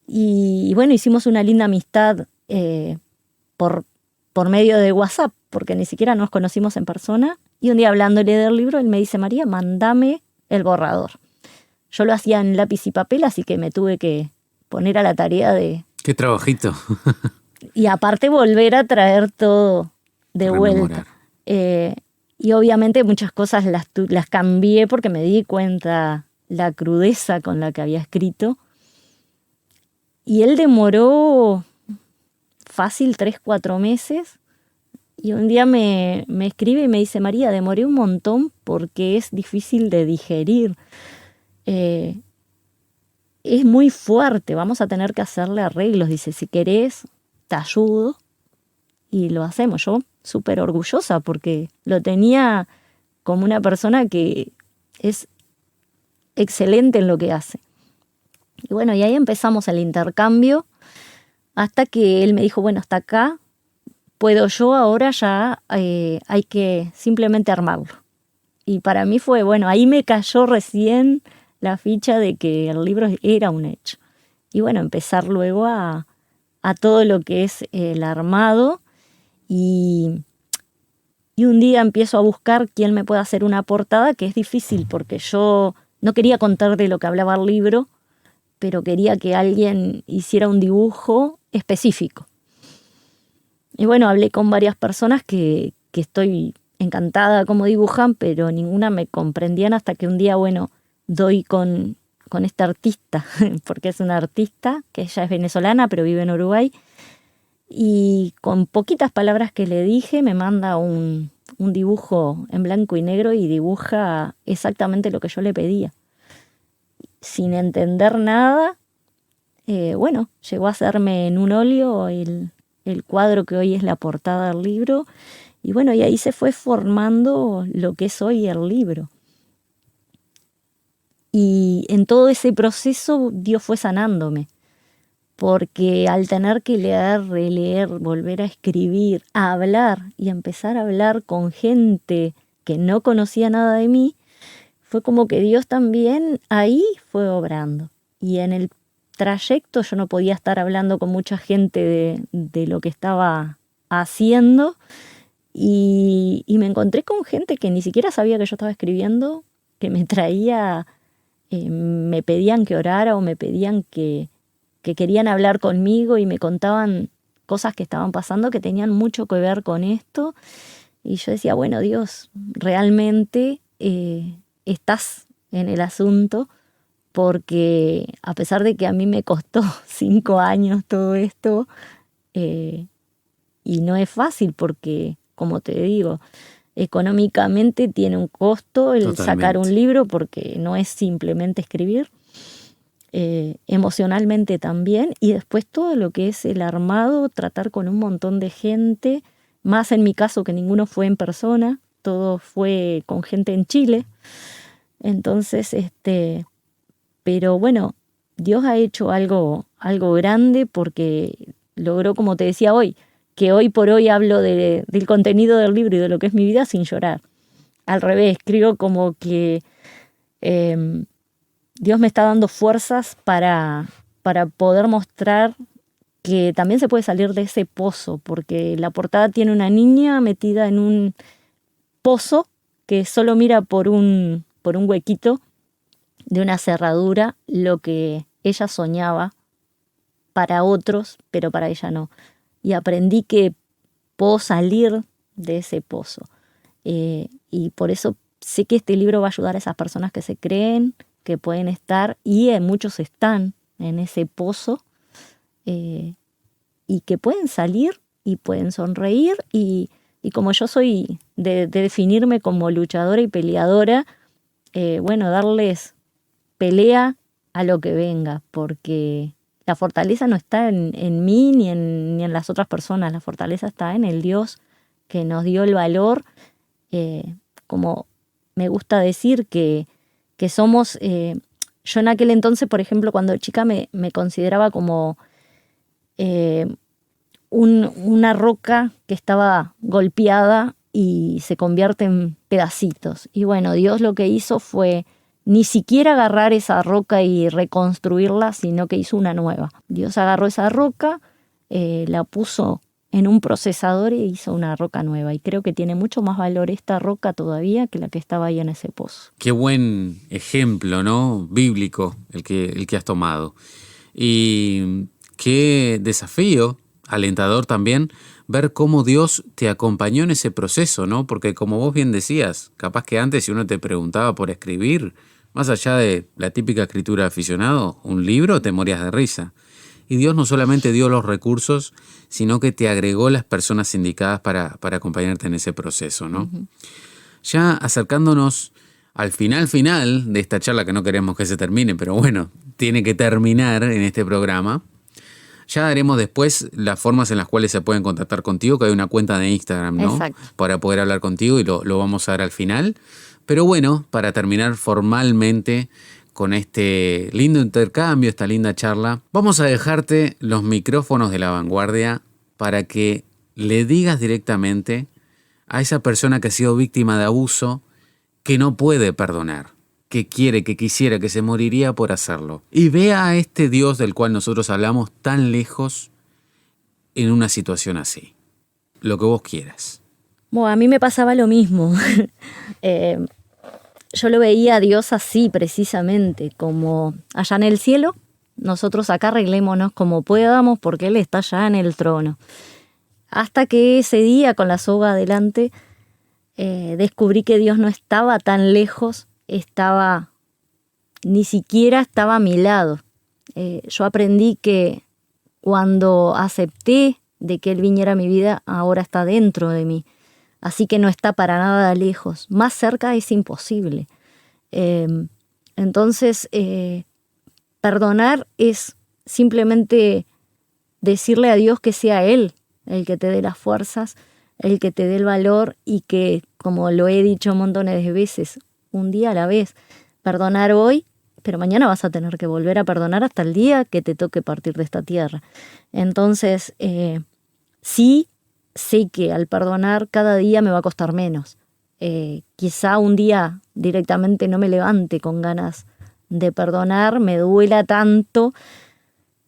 Y bueno, hicimos una linda amistad por medio de WhatsApp, porque ni siquiera nos conocimos en persona. Y un día hablándole del libro, él me dice, María, mándame el borrador. Yo lo hacía en lápiz y papel, así que me tuve que poner a la tarea de... ¡Qué trabajito! Y aparte volver a traer todo de vuelta. Y obviamente muchas cosas las cambié porque me di cuenta la crudeza con la que había escrito. Y él demoró fácil 3-4 meses. Y un día me escribe y me dice: María, demoré un montón porque es difícil de digerir. Es muy fuerte, vamos a tener que hacerle arreglos. Dice, si querés, te ayudo. Y lo hacemos. Yo súper orgullosa porque lo tenía como una persona que es excelente en lo que hace. Y bueno, y ahí empezamos el intercambio hasta que él me dijo, bueno, hasta acá puedo yo, ahora ya hay que simplemente armarlo. Y para mí fue, bueno, ahí me cayó recién la ficha de que el libro era un hecho. Y bueno, empezar luego a todo lo que es el armado. Y un día empiezo a buscar quién me puede hacer una portada, que es difícil porque yo no quería contar de lo que hablaba el libro, pero quería que alguien hiciera un dibujo específico. Y bueno, hablé con varias personas que estoy encantada cómo dibujan, pero ninguna me comprendían hasta que un día, bueno, doy con esta artista, porque es una artista, que ella es venezolana, pero vive en Uruguay, y con poquitas palabras que le dije, me manda un dibujo en blanco y negro y dibuja exactamente lo que yo le pedía. Sin entender nada, bueno, llegó a hacerme en un óleo el cuadro que hoy es la portada del libro. Y bueno, y ahí se fue formando lo que es hoy el libro. Y en todo ese proceso Dios fue sanándome, porque al tener que leer, releer, volver a escribir, a hablar y empezar a hablar con gente que no conocía nada de mí, fue como que Dios también ahí fue obrando. Y en el trayecto yo no podía estar hablando con mucha gente de lo que estaba haciendo, y me encontré con gente que ni siquiera sabía que yo estaba escribiendo, que me traía, me pedían que orara o me pedían que querían hablar conmigo y me contaban cosas que estaban pasando que tenían mucho que ver con esto. Y yo decía, bueno, Dios, realmente estás en el asunto, porque a pesar de que a mí me costó 5 años todo esto, y no es fácil porque, como te digo, económicamente tiene un costo el sacar un libro, porque no es simplemente escribir, emocionalmente también, y después todo lo que es el armado, tratar con un montón de gente, más en mi caso que ninguno fue en persona, todo fue con gente en Chile. Entonces, pero bueno, Dios ha hecho algo grande, porque logró, como te decía hoy, que hoy por hoy hablo del contenido del libro y de lo que es mi vida sin llorar. Al revés, creo como que Dios me está dando fuerzas para poder mostrar que también se puede salir de ese pozo, porque la portada tiene una niña metida en un pozo que solo mira por un huequito de una cerradura lo que ella soñaba para otros, pero para ella no. Y aprendí que puedo salir de ese pozo. Y por eso sé que este libro va a ayudar a esas personas que se creen que pueden estar, y muchos están en ese pozo, y que pueden salir y pueden sonreír. Y como yo soy de definirme como luchadora y peleadora, bueno, darles pelea a lo que venga, porque la fortaleza no está en mí ni en las otras personas. La fortaleza está en el Dios que nos dio el valor, como me gusta decir que somos, yo en aquel entonces, por ejemplo, cuando chica me consideraba como una roca que estaba golpeada y se convierte en pedacitos. Y bueno, Dios lo que hizo fue ni siquiera agarrar esa roca y reconstruirla, sino que hizo una nueva. Dios agarró esa roca, la puso en un procesador e hizo una roca nueva. Y creo que tiene mucho más valor esta roca todavía que la que estaba ahí en ese pozo. Qué buen ejemplo, ¿no? Bíblico el que has tomado. Y qué desafío alentador también ver cómo Dios te acompañó en ese proceso, ¿no? Porque como vos bien decías, capaz que antes si uno te preguntaba por escribir, más allá de la típica escritura de aficionado, un libro, te morías de risa. Y Dios no solamente dio los recursos, sino que te agregó las personas indicadas para acompañarte en ese proceso, ¿no? Ujú. Ya acercándonos al final de esta charla, que no queremos que se termine, pero bueno, tiene que terminar en este programa. Ya daremos después las formas en las cuales se pueden contactar contigo, que hay una cuenta de Instagram, ¿no? Exacto. Para poder hablar contigo y lo vamos a ver al final. Pero bueno, para terminar formalmente con este lindo intercambio, esta linda charla, vamos a dejarte los micrófonos de La Vanguardia para que le digas directamente a esa persona que ha sido víctima de abuso que no puede perdonar, que quiere, que quisiera, que se moriría por hacerlo. Y vea a este Dios del cual nosotros hablamos tan lejos en una situación así. Lo que vos quieras. Bueno, a mí me pasaba lo mismo. Yo lo veía a Dios así precisamente, como allá en el cielo, nosotros acá arreglémonos como podamos porque Él está allá en el trono. Hasta que ese día con la soga adelante descubrí que Dios no estaba tan lejos, ni siquiera estaba a mi lado. Yo aprendí que cuando acepté de que Él viniera a mi vida, ahora está dentro de mí. Así que no está para nada lejos. Más cerca es imposible. Entonces, perdonar es simplemente decirle a Dios que sea Él el que te dé las fuerzas, el que te dé el valor y que, como lo he dicho montones de veces, un día a la vez, perdonar hoy, pero mañana vas a tener que volver a perdonar hasta el día que te toque partir de esta tierra. Entonces, sí, sé que al perdonar cada día me va a costar menos. Quizá un día directamente no me levante con ganas de perdonar, me duela tanto,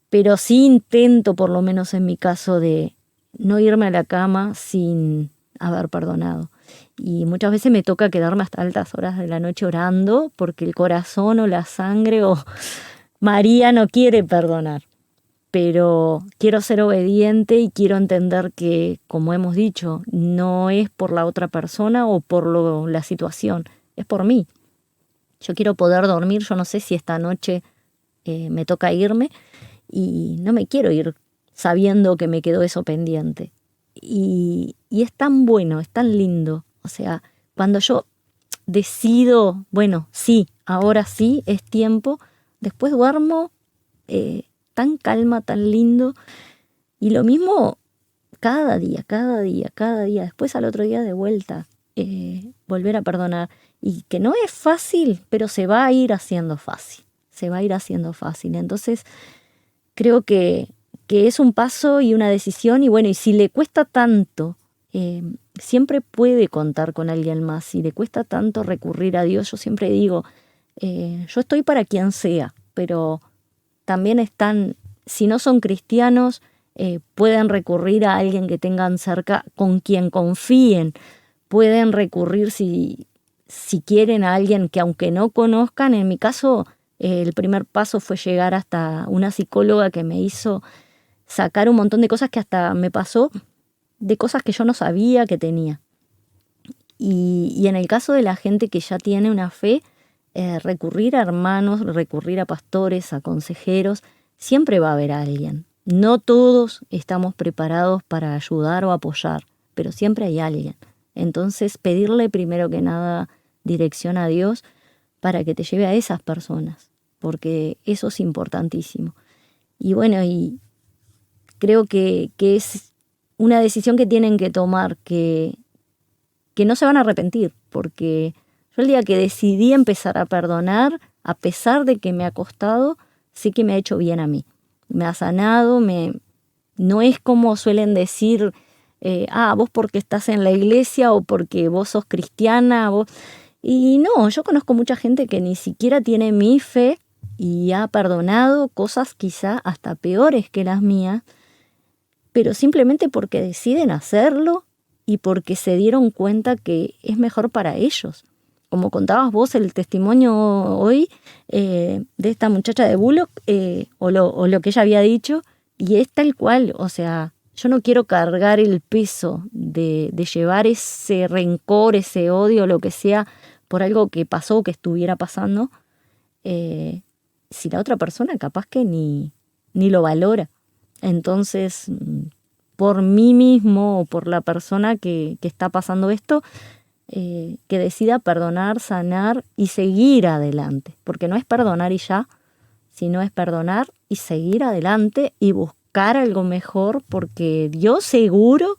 pero sí intento, por lo menos en mi caso, de no irme a la cama sin haber perdonado. Y muchas veces me toca quedarme hasta altas horas de la noche orando porque el corazón o la sangre o María no quiere perdonar. Pero quiero ser obediente y quiero entender que, como hemos dicho, no es por la otra persona o por la situación, es por mí. Yo quiero poder dormir, yo no sé si esta noche me toca irme y no me quiero ir sabiendo que me quedó eso pendiente. Y es tan bueno, es tan lindo. O sea, cuando yo decido, bueno, sí, ahora sí, es tiempo, después duermo tan calma, tan lindo. Y lo mismo cada día. Después al otro día de vuelta, volver a perdonar. Y que no es fácil, pero se va a ir haciendo fácil. Entonces, creo que es un paso y una decisión. Y bueno, y si le cuesta tanto, siempre puede contar con alguien más. Si le cuesta tanto recurrir a Dios, yo siempre digo, yo estoy para quien sea, pero también están, si no son cristianos, pueden recurrir a alguien que tengan cerca, con quien confíen. Pueden recurrir, si quieren, a alguien que aunque no conozcan. En mi caso, el primer paso fue llegar hasta una psicóloga que me hizo sacar un montón de cosas que hasta me pasó, de cosas que yo no sabía que tenía. Y en el caso de la gente que ya tiene una fe, recurrir a hermanos, recurrir a pastores, a consejeros, siempre va a haber alguien. No todos estamos preparados para ayudar o apoyar, pero siempre hay alguien. Entonces, pedirle primero que nada dirección a Dios para que te lleve a esas personas, porque eso es importantísimo. Y bueno, y creo que es una decisión que tienen que tomar, que no se van a arrepentir, porque yo el día que decidí empezar a perdonar, a pesar de que me ha costado, sé que me ha hecho bien a mí. Me ha sanado, no es como suelen decir, vos porque estás en la iglesia o porque vos sos cristiana. Y no, yo conozco mucha gente que ni siquiera tiene mi fe y ha perdonado cosas quizá hasta peores que las mías, pero simplemente porque deciden hacerlo y porque se dieron cuenta que es mejor para ellos. Como contabas vos el testimonio hoy de esta muchacha de Bullock, o lo que ella había dicho, y es tal cual. O sea, yo no quiero cargar el peso de llevar ese rencor, ese odio, lo que sea, por algo que pasó o que estuviera pasando, si la otra persona capaz que ni lo valora. Entonces, por mí mismo o por la persona que está pasando esto, que decida perdonar, sanar y seguir adelante. Porque no es perdonar y ya, sino es perdonar y seguir adelante y buscar algo mejor, porque Dios seguro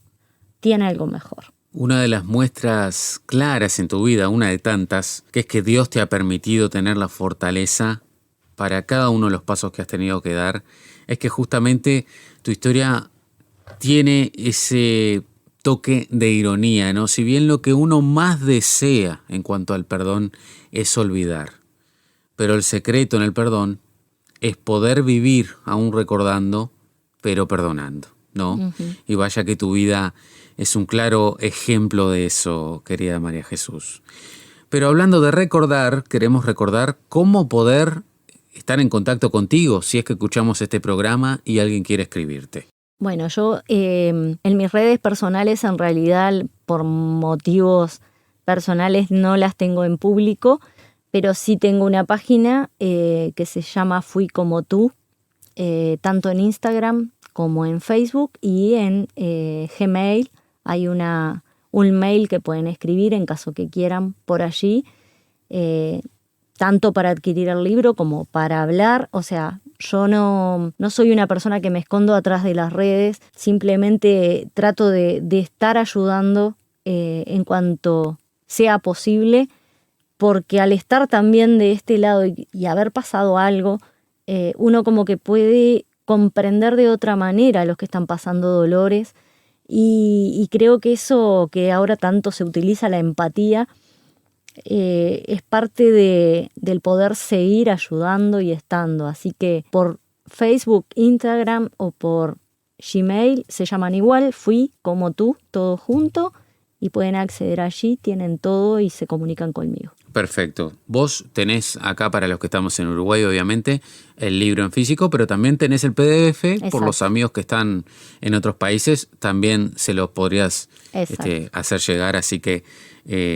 tiene algo mejor. Una de las muestras claras en tu vida, una de tantas, que es que Dios te ha permitido tener la fortaleza para cada uno de los pasos que has tenido que dar, es que justamente tu historia tiene ese toque de ironía, ¿no? Si bien lo que uno más desea en cuanto al perdón es olvidar, pero el secreto en el perdón es poder vivir aún recordando, pero perdonando, ¿no? Uh-huh. Y vaya que tu vida es un claro ejemplo de eso, querida María Jesús. Pero hablando de recordar, queremos recordar cómo poder estar en contacto contigo si es que escuchamos este programa y alguien quiere escribirte. Bueno, yo en mis redes personales, en realidad por motivos personales no las tengo en público, pero sí tengo una página que se llama Fui Como Tú, tanto en Instagram como en Facebook, y en Gmail hay un mail que pueden escribir en caso que quieran por allí, tanto para adquirir el libro como para hablar. O sea, yo no soy una persona que me escondo atrás de las redes, simplemente trato de estar ayudando en cuanto sea posible, porque al estar también de este lado y haber pasado algo, uno como que puede comprender de otra manera a los que están pasando dolores, y creo que eso que ahora tanto se utiliza, la empatía, es parte del poder seguir ayudando y estando. Así que por Facebook, Instagram o por Gmail se llaman igual, Fui Como Tú, todo junto, y pueden acceder allí, tienen todo y se comunican conmigo. Perfecto. Vos tenés acá, para los que estamos en Uruguay, obviamente, el libro en físico, pero también tenés el PDF. Exacto. Por los amigos que están en otros países, también se los podrías hacer llegar. Así que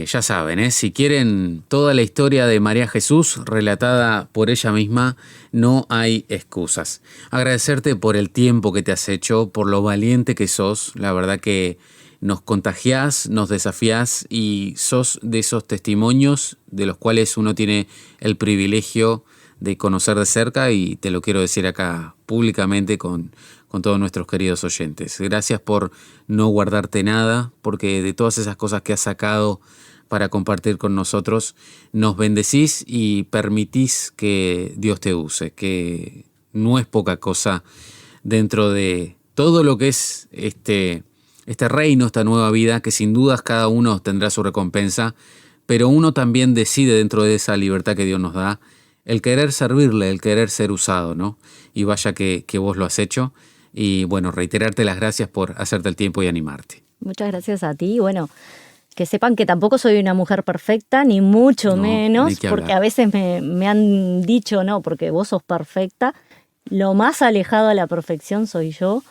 ya saben, si quieren toda la historia de María Jesús relatada por ella misma, no hay excusas. Agradecerte por el tiempo que te has hecho, por lo valiente que sos. La verdad que nos contagiás, nos desafías y sos de esos testimonios de los cuales uno tiene el privilegio de conocer de cerca, y te lo quiero decir acá públicamente con todos nuestros queridos oyentes. Gracias por no guardarte nada, porque de todas esas cosas que has sacado para compartir con nosotros, nos bendecís y permitís que Dios te use, que no es poca cosa dentro de todo lo que es este reino, esta nueva vida, que sin dudas cada uno tendrá su recompensa, pero uno también decide dentro de esa libertad que Dios nos da, el querer servirle, el querer ser usado, ¿no? Y vaya que vos lo has hecho. Y bueno, reiterarte las gracias por hacerte el tiempo y animarte. Muchas gracias a ti. Bueno, que sepan que tampoco soy una mujer perfecta, ni mucho menos, porque a veces me han dicho, no, porque vos sos perfecta. Lo más alejado a la perfección soy yo.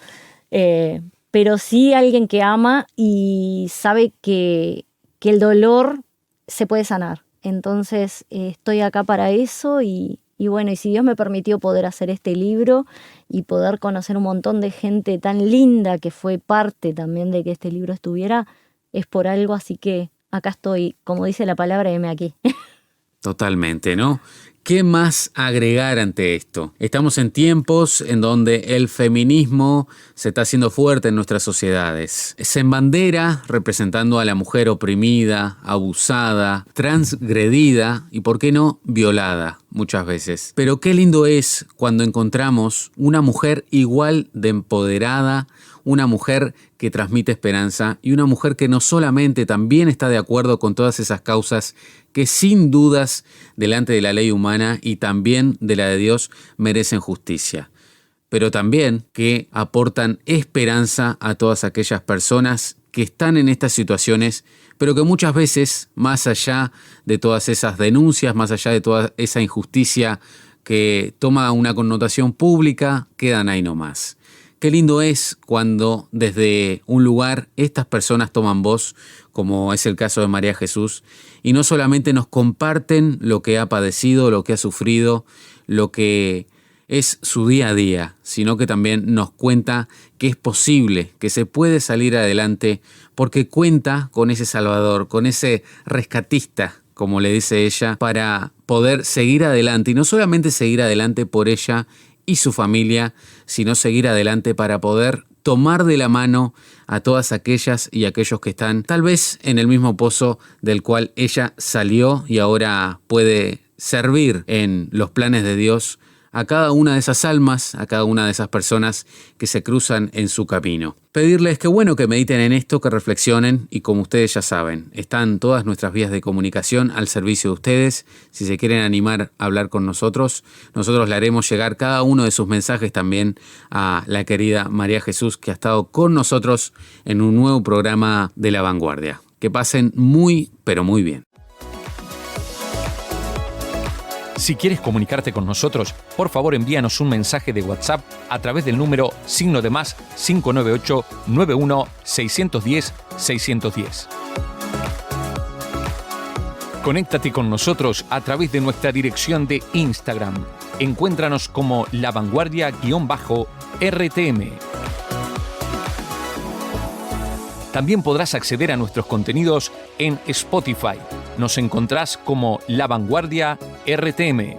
Pero sí alguien que ama y sabe que el dolor se puede sanar. Entonces estoy acá para eso y bueno, y si Dios me permitió poder hacer este libro y poder conocer un montón de gente tan linda que fue parte también de que este libro estuviera, es por algo, así que acá estoy, como dice la palabra, heme aquí. Totalmente, ¿no? ¿Qué más agregar ante esto? Estamos en tiempos en donde el feminismo se está haciendo fuerte en nuestras sociedades. Se embandera representando a la mujer oprimida, abusada, transgredida y, ¿por qué no?, violada muchas veces. Pero qué lindo es cuando encontramos una mujer igual de empoderada, una mujer que transmite esperanza y una mujer que no solamente también está de acuerdo con todas esas causas que sin dudas delante de la ley humana y también de la de Dios merecen justicia, pero también que aportan esperanza a todas aquellas personas que están en estas situaciones, pero que muchas veces, más allá de todas esas denuncias, más allá de toda esa injusticia que toma una connotación pública, quedan ahí nomás. Qué lindo es cuando desde un lugar estas personas toman voz, como es el caso de María Jesús, y no solamente nos comparten lo que ha padecido, lo que ha sufrido, lo que es su día a día, sino que también nos cuenta que es posible, que se puede salir adelante porque cuenta con ese Salvador, con ese rescatista, como le dice ella, para poder seguir adelante, y no solamente seguir adelante por ella y su familia, sino seguir adelante para poder tomar de la mano a todas aquellas y aquellos que están tal vez en el mismo pozo del cual ella salió y ahora puede servir en los planes de Dios a cada una de esas almas, a cada una de esas personas que se cruzan en su camino. Pedirles que bueno que mediten en esto, que reflexionen, y como ustedes ya saben, están todas nuestras vías de comunicación al servicio de ustedes. Si se quieren animar a hablar con nosotros le haremos llegar cada uno de sus mensajes también a la querida María Jesús, que ha estado con nosotros en un nuevo programa de La Vanguardia. Que pasen muy, pero muy bien. Si quieres comunicarte con nosotros, por favor envíanos un mensaje de WhatsApp a través del número +598 91 610 610. Conéctate con nosotros a través de nuestra dirección de Instagram. Encuéntranos como lavanguardia_RTM. También podrás acceder a nuestros contenidos en Spotify. Nos encontrás como La Vanguardia RTM.